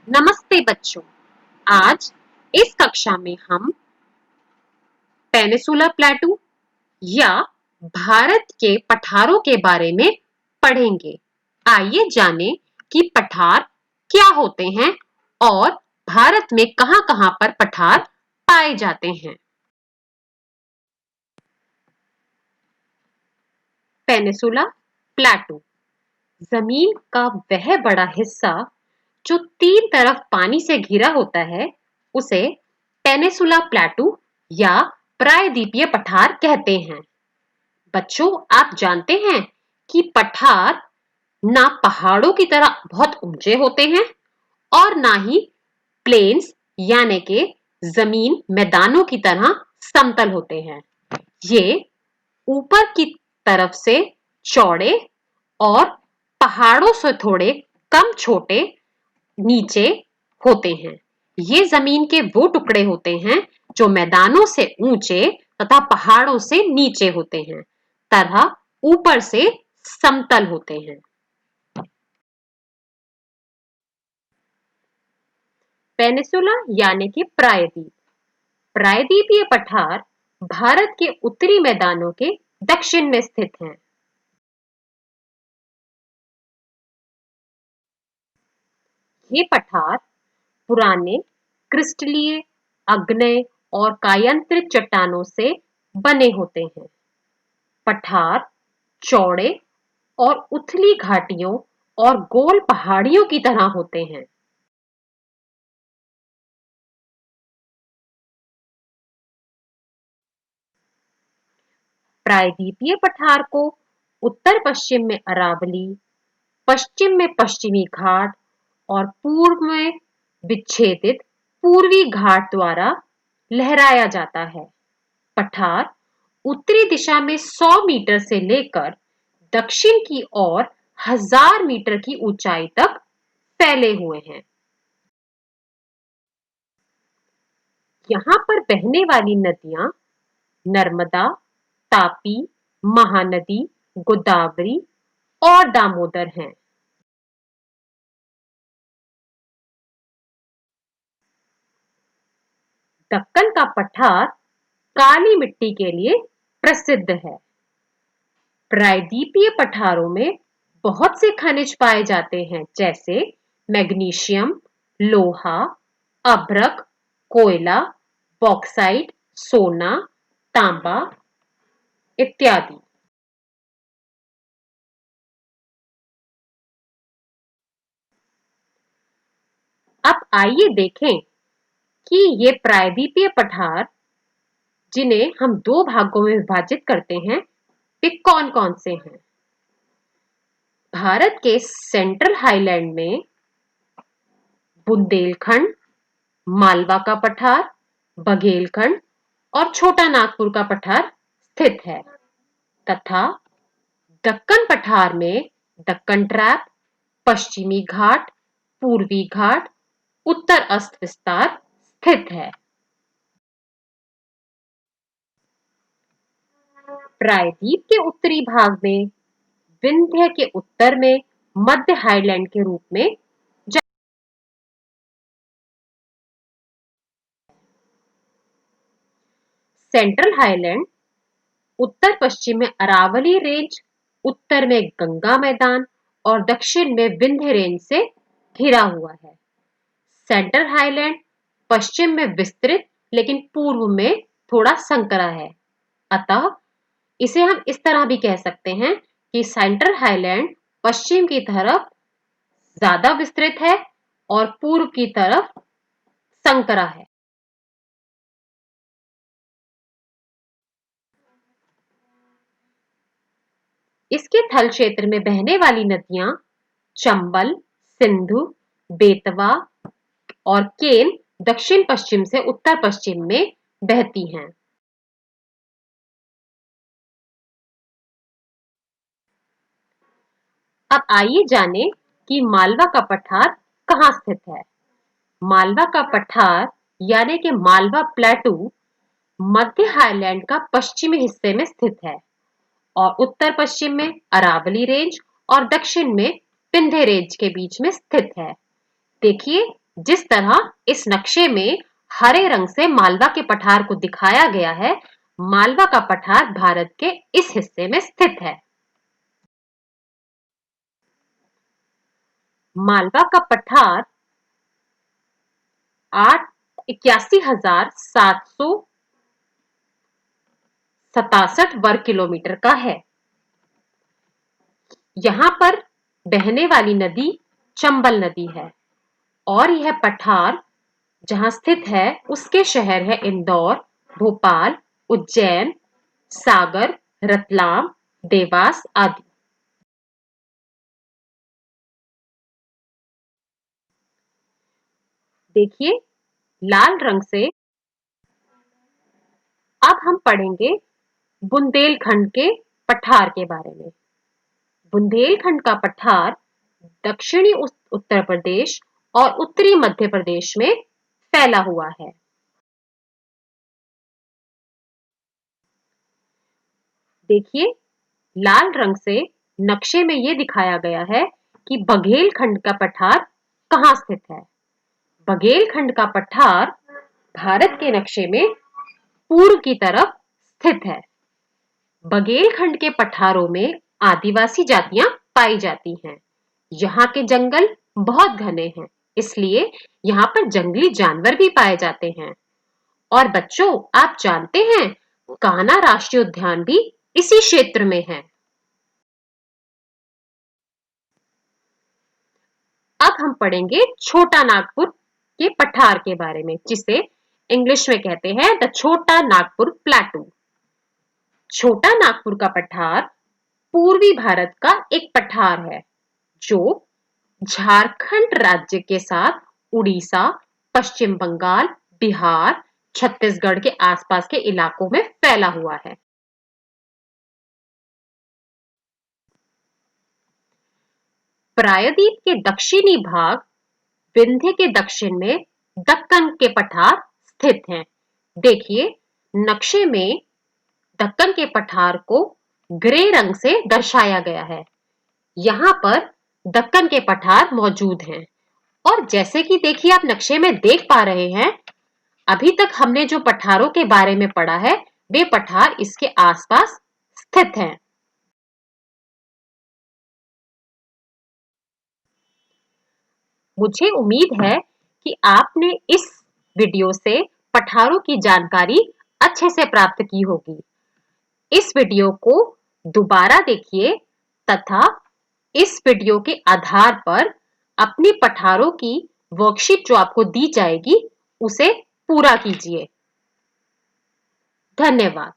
नमस्ते बच्चों। आज इस कक्षा में हम पेनिसुला प्लेटू या भारत के पठारों के बारे में पढ़ेंगे। आइए जानें कि पठार क्या होते हैं और भारत में कहां-कहां पर पठार पाए जाते हैं। पेनिसुला प्लेटू जमीन का वह बड़ा हिस्सा जो तीन तरफ पानी से घिरा होता है, उसे पेनिसुला प्लेटू या प्रायद्वीपीय पठार कहते हैं। बच्चों, आप जानते हैं कि पठार ना पहाड़ों की तरह बहुत ऊंचे होते हैं और ना ही प्लेन्स यानी के जमीन मैदानों की तरह समतल होते हैं। ये ऊपर की तरफ से चौड़े और पहाड़ों से थोड़े कम छोटे नीचे होते हैं। ये जमीन के वो टुकड़े होते हैं जो मैदानों से ऊंचे तथा पहाड़ों से नीचे होते हैं, तरह ऊपर से समतल होते हैं। पेनिसुला यानी कि प्रायद्वीप। प्रायद्वीपीय पठार भारत के उत्तरी मैदानों के दक्षिण में स्थित हैं। ये पठार पुराने क्रिस्टलीय, आग्नेय और कायांतरित चट्टानों से बने होते हैं। पठार चौड़े और उथली घाटियों और गोल पहाड़ियों की तरह होते हैं। प्रायद्वीपीय पठार को उत्तर पश्चिम में अरावली, पश्चिम में पश्चिमी घाट और पूर्व में विच्छेदित पूर्वी घाट द्वारा लहराया जाता है। पठार उत्तरी दिशा में 100 मीटर से लेकर दक्षिण की ओर 1000 मीटर की ऊंचाई तक फैले हुए हैं। यहाँ पर बहने वाली नदियां नर्मदा, तापी, महानदी, गोदावरी और दामोदर हैं। दक्कन का पठार काली मिट्टी के लिए प्रसिद्ध है। प्रायद्वीपीय पठारों में बहुत से खनिज पाए जाते हैं, जैसे मैग्नीशियम, लोहा, अभ्रक, कोयला, बॉक्साइट, सोना, तांबा इत्यादि। अब आइए देखें कि ये प्रायद्वीपीय पठार, जिन्हें हम दो भागों में विभाजित करते हैं, वे कौन कौन से हैं। भारत के सेंट्रल हाईलैंड में बुंदेलखंड, मालवा का पठार, बघेलखंड और छोटा नागपुर का पठार स्थित है, तथा दक्कन पठार में दक्कन ट्रैप, पश्चिमी घाट, पूर्वी घाट, उत्तर अस्त विस्तार स्थित है। प्रायद्वीप के उत्तरी भाग में विंध्य के उत्तर में मध्य हाईलैंड के रूप में सेंट्रल हाईलैंड उत्तर पश्चिम में अरावली रेंज, उत्तर में गंगा मैदान और दक्षिण में विंध्य रेंज से घिरा हुआ है। सेंट्रल हाईलैंड पश्चिम में विस्तृत लेकिन पूर्व में थोड़ा संकरा है, अतः इसे हम इस तरह भी कह सकते हैं कि सेंट्रल हाईलैंड पश्चिम की तरफ ज्यादा विस्तृत है और पूर्व की तरफ संकरा है। इसके थल क्षेत्र में बहने वाली नदियां चंबल, सिंधु, बेतवा और केन दक्षिण पश्चिम से उत्तर पश्चिम में बहती हैं। अब आइए जानें कि मालवा का पठार कहाँ स्थित है। मालवा का पठार यानी कि मालवा प्लेटू मध्य हाईलैंड का पश्चिमी हिस्से में स्थित है और उत्तर पश्चिम में अरावली रेंज और दक्षिण में विंध्य रेंज के बीच में स्थित है। देखिए, जिस तरह इस नक्शे में हरे रंग से मालवा के पठार को दिखाया गया है, मालवा का पठार भारत के इस हिस्से में स्थित है। मालवा का पठार 81,767 वर्ग किलोमीटर का है। यहाँ पर बहने वाली नदी चंबल नदी है और यह पठार जहां स्थित है उसके शहर है इंदौर, भोपाल, उज्जैन, सागर, रतलाम, देवास आदि। देखिए, लाल रंग से अब हम पढ़ेंगे बुंदेलखंड के पठार के बारे में। बुंदेलखंड का पठार दक्षिणी उत्तर प्रदेश और उत्तरी मध्य प्रदेश में फैला हुआ है। देखिए, लाल रंग से नक्शे में यह दिखाया गया है कि बघेलखंड का पठार कहाँ स्थित है। बघेलखंड का पठार भारत के नक्शे में पूर्व की तरफ स्थित है। बघेलखंड के पठारों में आदिवासी जातियां पाई जाती हैं। यहाँ के जंगल बहुत घने हैं, इसलिए यहाँ पर जंगली जानवर भी पाए जाते हैं। और बच्चों, आप जानते हैं, कान्हा राष्ट्रीय उद्यान भी इसी क्षेत्र में है। अब हम पढ़ेंगे छोटा नागपुर के पठार के बारे में, जिसे इंग्लिश में कहते हैं द छोटा नागपुर प्लेटू। छोटा नागपुर का पठार पूर्वी भारत का एक पठार है जो झारखंड राज्य के साथ उड़ीसा, पश्चिम बंगाल, बिहार, छत्तीसगढ़ के आसपास के इलाकों में फैला हुआ है। प्रायद्वीप के दक्षिणी भाग विंध्य के दक्षिण में दक्कन के पठार स्थित हैं। देखिए, नक्शे में दक्कन के पठार को ग्रे रंग से दर्शाया गया है। यहाँ पर दक्कन के पठार मौजूद हैं और जैसे कि देखिए आप नक्शे में देख पा रहे हैं, अभी तक हमने जो पठारों के बारे में पढ़ा है वे पठार इसके आसपास स्थित हैं। मुझे उम्मीद है कि आपने इस वीडियो से पठारों की जानकारी अच्छे से प्राप्त की होगी। इस वीडियो को दोबारा देखिए तथा इस वीडियो के आधार पर अपनी पठारों की वर्कशीट जो आपको दी जाएगी उसे पूरा कीजिए। धन्यवाद।